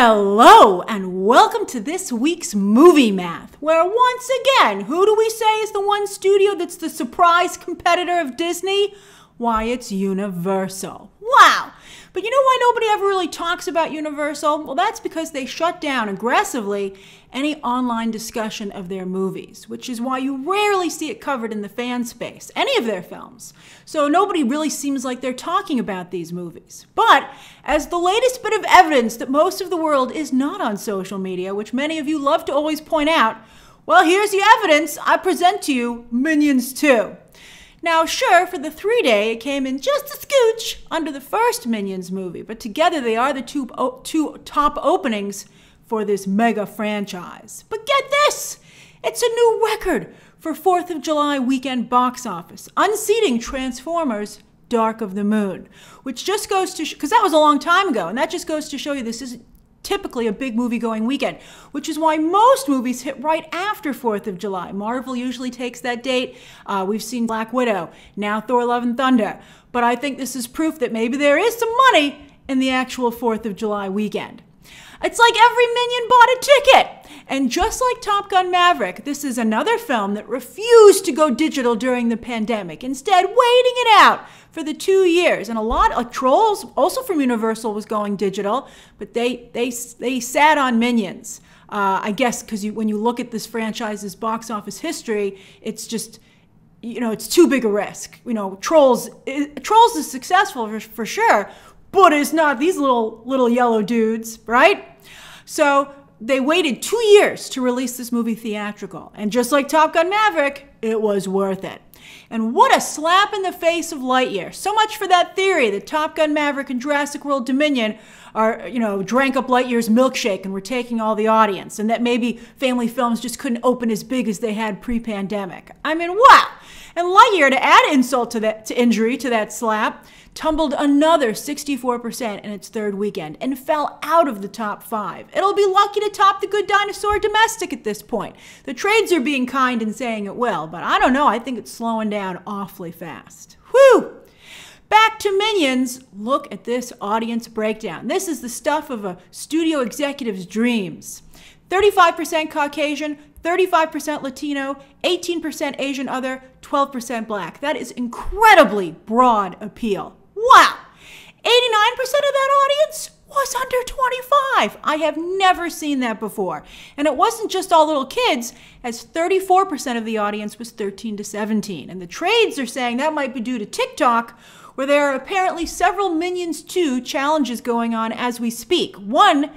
Hello, and welcome to this week's Movie Math, where once again, who do we say is the one studio that's the surprise competitor of Disney? Why, it's Universal. Wow! But you know why nobody ever really talks about Universal? Well, that's because they shut down aggressively any online discussion of their movies, which is why you rarely see it covered in the fan space, any of their films. So nobody really seems like they're talking about these movies. But as the latest bit of evidence that most of the world is not on social media, which many of you love to always point out, well, here's the evidence. I present to you Minions 2. Now, sure, for the 3-day, it came in just a scooch under the first Minions movie, but together they are the two top openings for this mega franchise. But get this! It's a new record for 4th of July weekend box office, unseating Transformers Dark of the Moon, which just goes to, because that was a long time ago, and that just goes to show you this is typically a big movie-going weekend, which is why most movies hit right after 4th of July. Marvel usually takes that date. We've seen Black Widow, now Thor Love and Thunder. But I think this is proof that maybe there is some money in the actual 4th of July weekend. It's like every Minion bought a ticket. And just like Top Gun Maverick, this is another film that refused to go digital during the pandemic, instead waiting it out for the 2 years. And a lot of Trolls, also from Universal, was going digital, but they sat on Minions. I guess because when you look at this franchise's box office history, it's just, it's too big a risk. Trolls is successful for sure, but it's not these little yellow dudes, right? So they waited 2 years to release this movie theatrical. And just like Top Gun Maverick, it was worth it. And what a slap in the face of Lightyear. So much for that theory that Top Gun Maverick and Jurassic World Dominion are, drank up Lightyear's milkshake and were taking all the audience, and that maybe family films just couldn't open as big as they had pre-pandemic. I mean, wow! And Lightyear, to add insult to injury to that slap, tumbled another 64% in its third weekend and fell out of the top 5. It'll be lucky to top The Good Dinosaur domestic at this point. The trades are being kind and saying it will, but I don't know, I think it's slowing down awfully fast. Whew! Back to Minions, look at this audience breakdown. This is the stuff of a studio executive's dreams. 35% Caucasian, 35% Latino, 18% Asian other, 12% Black. That is incredibly broad appeal. Wow! 89% of that audience was under 25. I have never seen that before. And it wasn't just all little kids, as 34% of the audience was 13 to 17. And the trades are saying that might be due to TikTok, where there are apparently several Minions 2 challenges going on as we speak. One,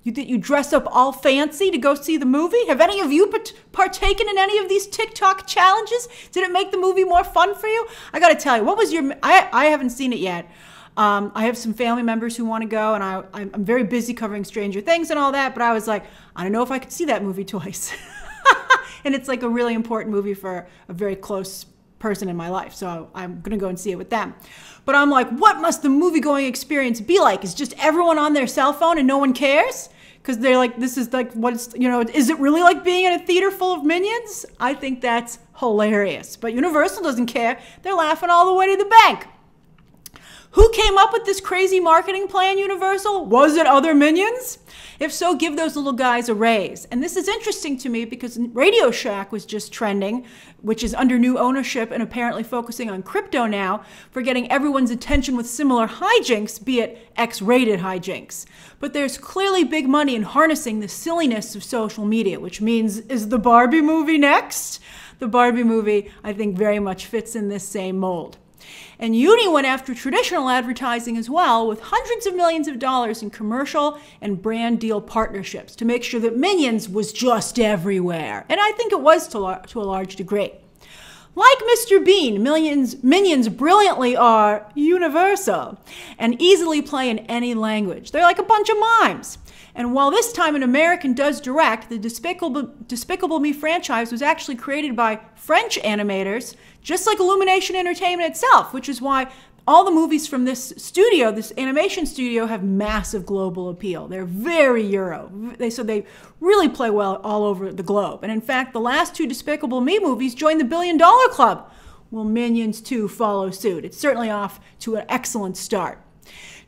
that you dress up all fancy to go see the movie? Have any of you partaken in any of these TikTok challenges? Did it make the movie more fun for you? I gotta tell you, what was your, I haven't seen it yet. I have some family members who want to go, and I'm very busy covering Stranger Things and all that, but I was like, I don't know if I could see that movie twice. And it's like a really important movie for a very close person in my life, so I'm gonna go and see it with them. But I'm like, what must the movie-going experience be like? Is just everyone on their cell phone and no one cares? Because they're like, this is like, what's, is it really like being in a theater full of Minions? I think that's hilarious. But Universal doesn't care. They're laughing all the way to the bank. Who came up with this crazy marketing plan, Universal? Was it other Minions? If so, give those little guys a raise. And this is interesting to me because Radio Shack was just trending, which is under new ownership and apparently focusing on crypto now, for getting everyone's attention with similar hijinks, be it X-rated hijinks. But there's clearly big money in harnessing the silliness of social media, which means, is the Barbie movie next? The Barbie movie, I think, very much fits in this same mold. And Uni went after traditional advertising as well, with hundreds of millions of dollars in commercial and brand deal partnerships to make sure that Minions was just everywhere. And I think it was to a large degree. Like Mr. Bean, Minions brilliantly are universal and easily play in any language. They're like a bunch of mimes. And while this time an American does direct, the Despicable Me franchise was actually created by French animators, just like Illumination Entertainment itself, which is why all the movies from this studio, this animation studio, have massive global appeal. They're very Euro. So they really play well all over the globe. And in fact, the last 2 Despicable Me movies joined the $1 billion club. Will Minions 2 follow suit? It's certainly off to an excellent start.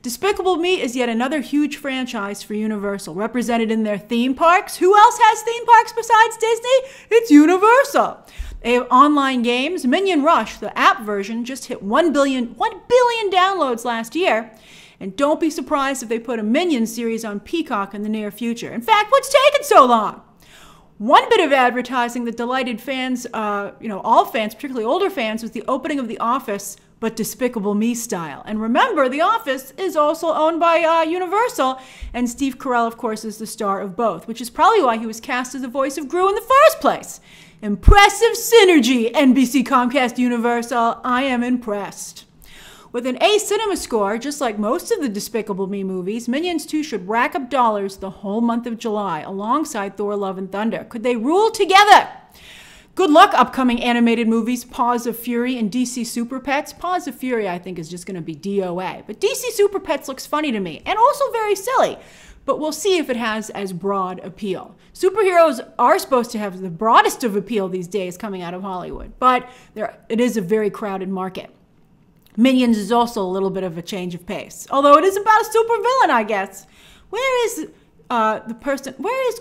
Despicable Me is yet another huge franchise for Universal, represented in their theme parks. Who else has theme parks besides Disney? It's Universal. They have online games. Minion Rush, the app version, just hit 1 billion downloads last year. And don't be surprised if they put a Minion series on Peacock in the near future. In fact, what's taken so long? One bit of advertising that delighted fans, all fans, particularly older fans, was the opening of The Office, but Despicable Me style. And remember, The Office is also owned by Universal, and Steve Carell, of course, is the star of both, which is probably why he was cast as the voice of Gru in the first place. Impressive synergy, NBC, Comcast, Universal. I am impressed. With an A cinema score, just like most of the Despicable Me movies, Minions 2 should rack up dollars the whole month of July, alongside Thor: Love and Thunder. Could they rule together? Good luck, upcoming animated movies, Paws of Fury and DC Super Pets. Paws of Fury, I think, is just going to be DOA. But DC Super Pets looks funny to me, and also very silly. But we'll see if it has as broad appeal. Superheroes are supposed to have the broadest of appeal these days coming out of Hollywood, but it is a very crowded market. Minions is also a little bit of a change of pace, although it is about a supervillain, I guess. Where is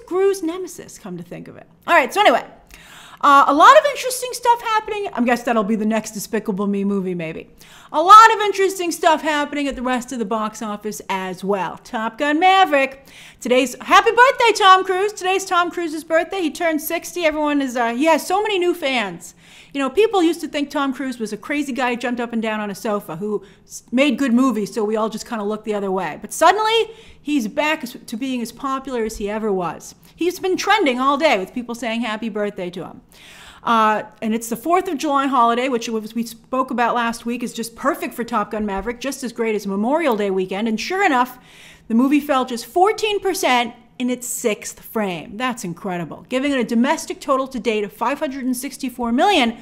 Gru's nemesis, come to think of it? All right, so anyway, a lot of interesting stuff happening. I guess that'll be the next Despicable Me movie, maybe. A lot of interesting stuff happening at the rest of the box office as well. Top Gun Maverick. Happy birthday, Tom Cruise. Today's Tom Cruise's birthday. He turned 60. Everyone he has so many new fans. You know, people used to think Tom Cruise was a crazy guy who jumped up and down on a sofa who made good movies, so we all just kind of looked the other way. But suddenly, he's back to being as popular as he ever was. He's been trending all day with people saying happy birthday to him. And it's the 4th of July holiday, which we spoke about last week, is just perfect for Top Gun Maverick, just as great as Memorial Day weekend. And sure enough, the movie fell just 14% in its 6th frame. That's incredible, giving it a domestic total to date of $564 million,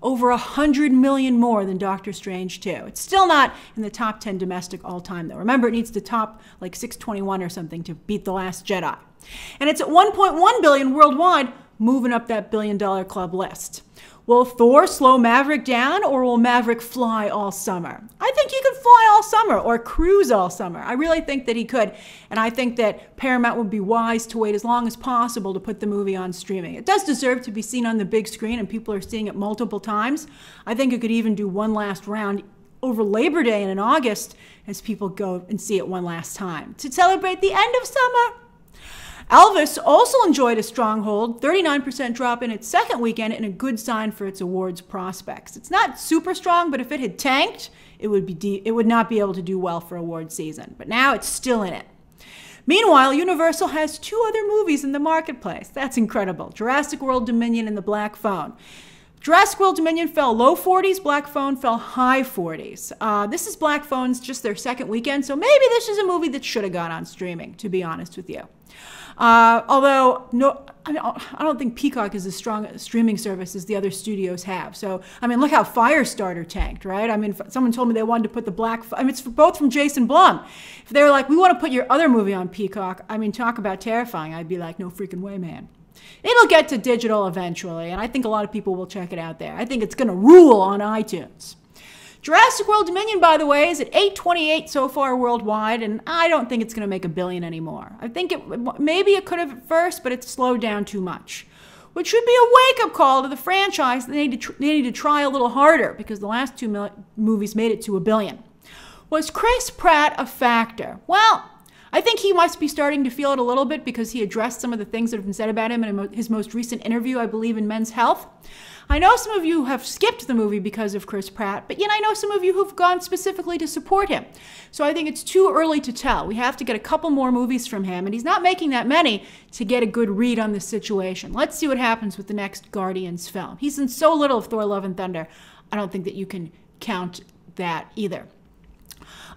over $100 million more than Doctor Strange 2. It's still not in the top 10 domestic all time, though. Remember, it needs to top like 621 or something to beat The Last Jedi. And it's at $1.1 billion worldwide, moving up that billion-dollar club list. Will Thor slow Maverick down, or will Maverick fly all summer? I think he could fly all summer or cruise all summer. I really think that he could, and I think that Paramount would be wise to wait as long as possible to put the movie on streaming. It does deserve to be seen on the big screen, and people are seeing it multiple times. I think it could even do one last round over Labor Day and in August as people go and see it one last time to celebrate the end of summer. Elvis also enjoyed a stronghold, 39% drop in its second weekend, and a good sign for its awards prospects. It's not super strong, but if it had tanked, it would not be able to do well for award season. But now it's still in it. Meanwhile, Universal has 2 other movies in the marketplace. That's incredible. Jurassic World Dominion and The Black Phone. Jurassic World Dominion fell low 40s, Black Phone fell high 40s. This is Black Phone's just their second weekend, so maybe this is a movie that should have gone on streaming, to be honest with you. Although, I don't think Peacock is as strong a streaming service as the other studios have. So, I mean, look how Firestarter tanked, right? I mean, someone told me they wanted to put it's both from Jason Blum. If they were like, we want to put your other movie on Peacock, I mean, talk about terrifying. I'd be like, no freaking way, man. It'll get to digital eventually, and I think a lot of people will check it out there. I think it's going to rule on iTunes. Jurassic World Dominion, by the way, is at $828 so far worldwide, and I don't think it's going to make $1 billion anymore. I think maybe it could have at first, but it's slowed down too much, which should be a wake-up call to the franchise. They need to try a little harder because the last 2 movies made it to $1 billion. Was Chris Pratt a factor? Well, I think he must be starting to feel it a little bit because he addressed some of the things that have been said about him in his most recent interview, I believe, in Men's Health. I know some of you have skipped the movie because of Chris Pratt, but yet I know some of you who've gone specifically to support him. So I think it's too early to tell. We have to get a couple more movies from him, and he's not making that many to get a good read on the situation. Let's see what happens with the next Guardians film. He's in so little of Thor: Love and Thunder. I don't think that you can count that either.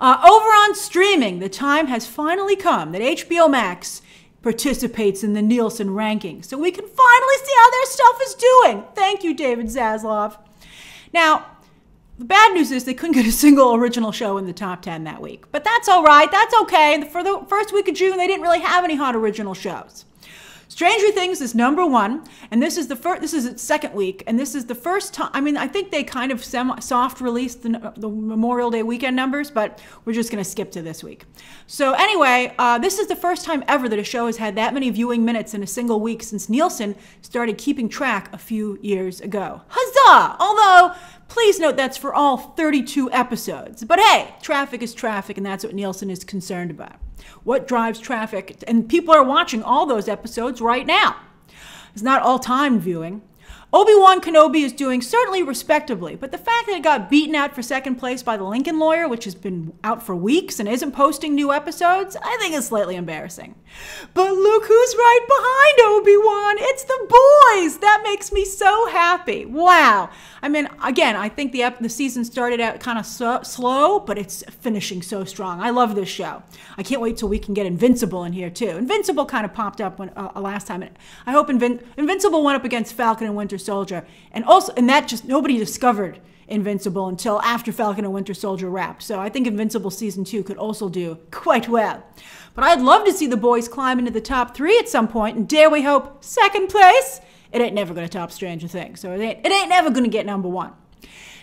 Over on streaming, the time has finally come that HBO Max participates in the Nielsen rankings, so we can finally see how their stuff is doing. Thank you, David Zaslav. Now, the bad news is they couldn't get a single original show in the top 10 that week, but that's all right. That's okay. For the first week of June, they didn't really have any hot original shows. Stranger Things is #1, and this is its second week, and this is the first time. I mean, I think they kind of soft released the Memorial Day weekend numbers, but we're just going to skip to this week. So anyway, this is the first time ever that a show has had that many viewing minutes in a single week since Nielsen started keeping track a few years ago. Huzzah! Although, please note that's for all 32 episodes. But hey, traffic is traffic, and that's what Nielsen is concerned about. What drives traffic? And people are watching all those episodes right now. It's not all-time viewing. Obi-Wan Kenobi is doing certainly respectably, but the fact that it got beaten out for second place by The Lincoln Lawyer, which has been out for weeks and isn't posting new episodes, I think is slightly embarrassing. But look who's right behind Obi-Wan. It's the boys. That makes me so happy. Wow. I mean, again, I think the season started out kind of slow, but it's finishing so strong. I love this show. I can't wait till we can get Invincible in here, too. Invincible kind of popped up last time. I hope Invincible went up against Falcon and Winter Soldier. And that just, nobody discovered Invincible until after Falcon and Winter Soldier wrapped. So I think Invincible Season 2 could also do quite well. But I'd love to see the boys climb into the top 3 at some point, and dare we hope second place? It ain't never going to top Stranger Things, so it ain't never going to get #1.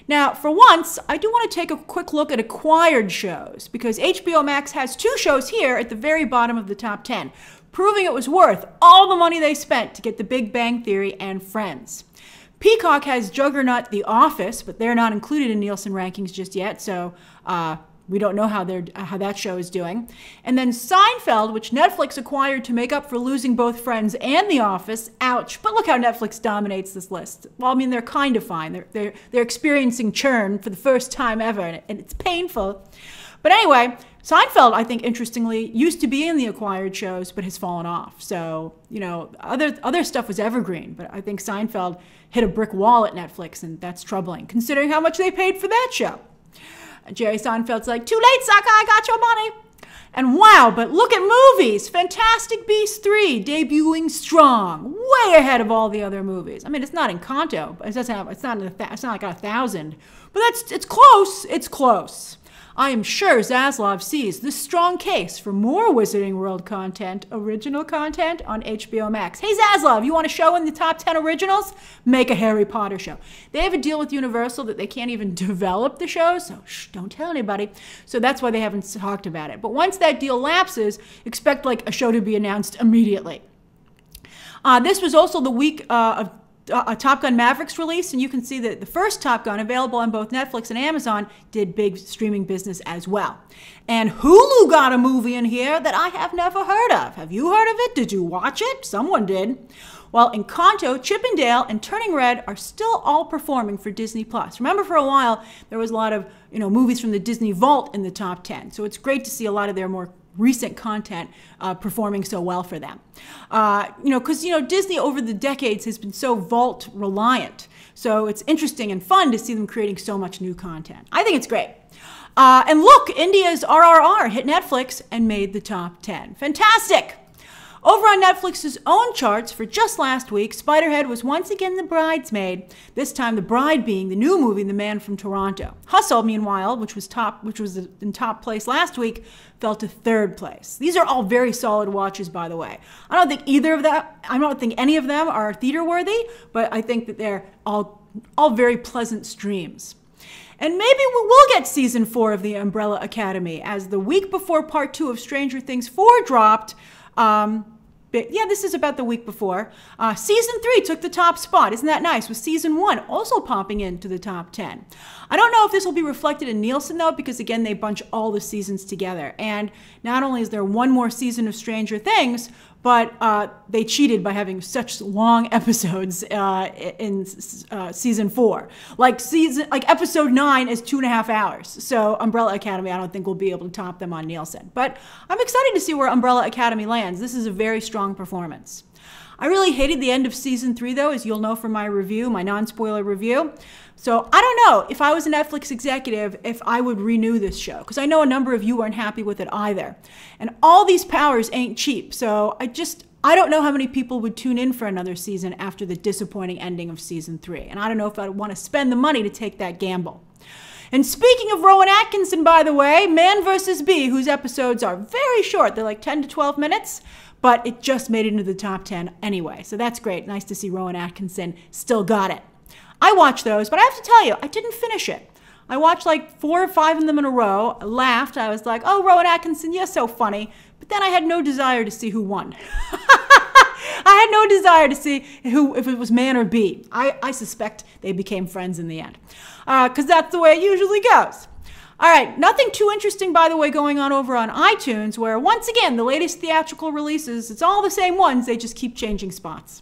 Now, for once, I do want to take a quick look at acquired shows, because HBO Max has 2 shows here at the very bottom of the top 10, proving it was worth all the money they spent to get The Big Bang Theory and Friends. Peacock has juggernaut The Office, but they're not included in Nielsen rankings just yet, so we don't know how that show is doing. And then Seinfeld, which Netflix acquired to make up for losing both Friends and The Office. Ouch. But look how Netflix dominates this list. Well, I mean, they're kind of fine. They're experiencing churn for the first time ever, and it's painful. But anyway, Seinfeld, I think, interestingly, used to be in the acquired shows, but has fallen off. So, you know, other stuff was evergreen, but I think Seinfeld hit a brick wall at Netflix, and that's troubling, considering how much they paid for that show. Jerry Seinfeld's like, too late, sucker, I got your money. And wow, but look at movies. Fantastic Beasts 3 debuting strong, way ahead of all the other movies. I mean, it's not Encanto, but it's not like 1,000, but it's close. It's close. I am sure Zaslav sees this strong case for more Wizarding World content, original content on HBO Max. Hey Zaslav, you want a show in the top 10 originals? Make a Harry Potter show. They have a deal with Universal that they can't even develop the show, so shh, don't tell anybody. So that's why they haven't talked about it. But once that deal lapses, expect like a show to be announced immediately. This was also the week of Top Gun Maverick's release, and you can see that the first Top Gun, available on both Netflix and Amazon, did big streaming business as well. And Hulu got a movie in here that I have never heard of. Have you heard of it? Did you watch it? Someone did. Well, Encanto, Chip 'n Dale, and Turning Red are still all performing for Disney+. Remember, for a while, there was a lot of movies from the Disney Vault in the top 10. So it's great to see a lot of their more recent content performing so well for them. Because Disney over the decades has been so Vault reliant. So it's interesting and fun to see them creating so much new content. I think it's great. And look, India's RRR hit Netflix and made the top 10. Fantastic! Over on Netflix's own charts for just last week, Spiderhead was once again the bridesmaid, this time the bride being the new movie, The Man from Toronto. Hustle, meanwhile, which was in top place last week, fell to 3rd place. These are all very solid watches, by the way. I don't think any of them are theater worthy, but I think that they're all very pleasant streams. And maybe we will get season 4 of The Umbrella Academy, as the week before part 2 of Stranger Things 4 dropped. Yeah, this is about the week before. Season 3 took the top spot. Isn't that nice? With season 1 also popping into the top 10. I don't know if this will be reflected in Nielsen, though, because, again, they bunch all the seasons together. And not only is there one more season of Stranger Things, but they cheated by having such long episodes in season 4. Like episode 9 is 2.5 hours. So Umbrella Academy, I don't think will be able to top them on Nielsen. But I'm excited to see where Umbrella Academy lands. This is a very strong performance. I really hated the end of season 3, though, as you'll know from my review, my non-spoiler review. So I don't know if I was a Netflix executive if I would renew this show, because I know a number of you aren't happy with it either. And all these powers ain't cheap, so I don't know how many people would tune in for another season after the disappointing ending of season 3. And I don't know if I'd want to spend the money to take that gamble. And speaking of Rowan Atkinson, by the way, Man vs. Bee, whose episodes are very short, they're like 10 to 12 minutes, but it just made it into the top 10 anyway. So that's great. Nice to see Rowan Atkinson still got it. I watched those, but I have to tell you, I didn't finish it. I watched like 4 or 5 of them in a row, laughed. I was like, oh, Rowan Atkinson, you're so funny. But then I had no desire to see who won. I had no desire to see if it was man or bee. I suspect they became friends in the end, because that's the way it usually goes. All right, nothing too interesting, by the way, going on over on iTunes, where once again, the latest theatrical releases, it's all the same ones, they just keep changing spots.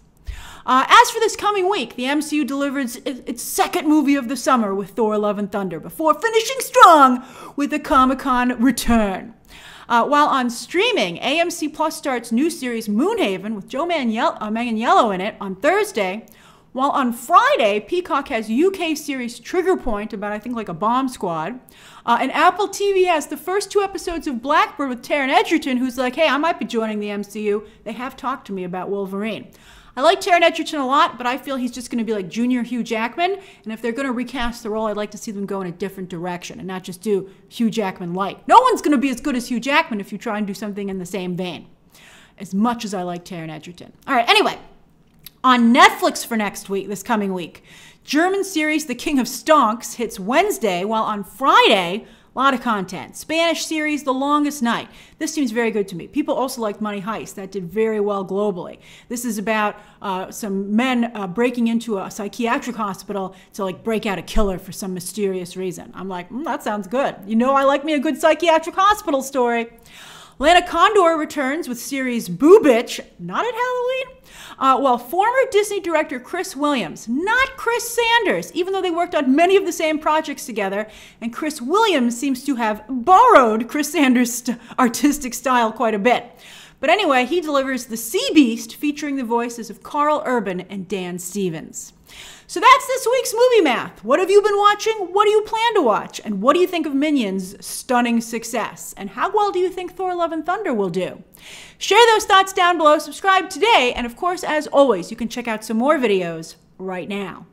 As for this coming week, the MCU delivers its second movie of the summer with Thor: Love and Thunder, before finishing strong with the Comic-Con return. While on streaming, AMC Plus starts new series Moonhaven with Joe Manganiello in it on Thursday, while on Friday, Peacock has UK series Trigger Point about, I think, like a bomb squad. And Apple TV has the first 2 episodes of Blackbird with Taron Egerton, who's like, hey, I might be joining the MCU. They have talked to me about Wolverine. I like Taron Egerton a lot, but I feel he's just going to be like Junior Hugh Jackman. And if they're going to recast the role, I'd like to see them go in a different direction and not just do Hugh Jackman light. No one's going to be as good as Hugh Jackman if you try and do something in the same vein, as much as I like Taron Egerton. All right, anyway, on Netflix for this coming week, German series The King of Stonks hits Wednesday, while on Friday, a lot of content. Spanish series, The Longest Night. This seems very good to me. People also liked Money Heist. That did very well globally. This is about some men breaking into a psychiatric hospital to like break out a killer for some mysterious reason. I'm like, that sounds good. You know I like me a good psychiatric hospital story. Lana Condor returns with series Boo Bitch, not at Halloween, while former Disney director Chris Williams, not Chris Sanders, even though they worked on many of the same projects together, and Chris Williams seems to have borrowed Chris Sanders' artistic style quite a bit. But anyway, he delivers The Sea Beast, featuring the voices of Carl Urban and Dan Stevens. So that's this week's Movie Math. What have you been watching? What do you plan to watch? And what do you think of Minions' stunning success? And how well do you think Thor: Love and Thunder will do? Share those thoughts down below, subscribe today, and of course, as always, you can check out some more videos right now.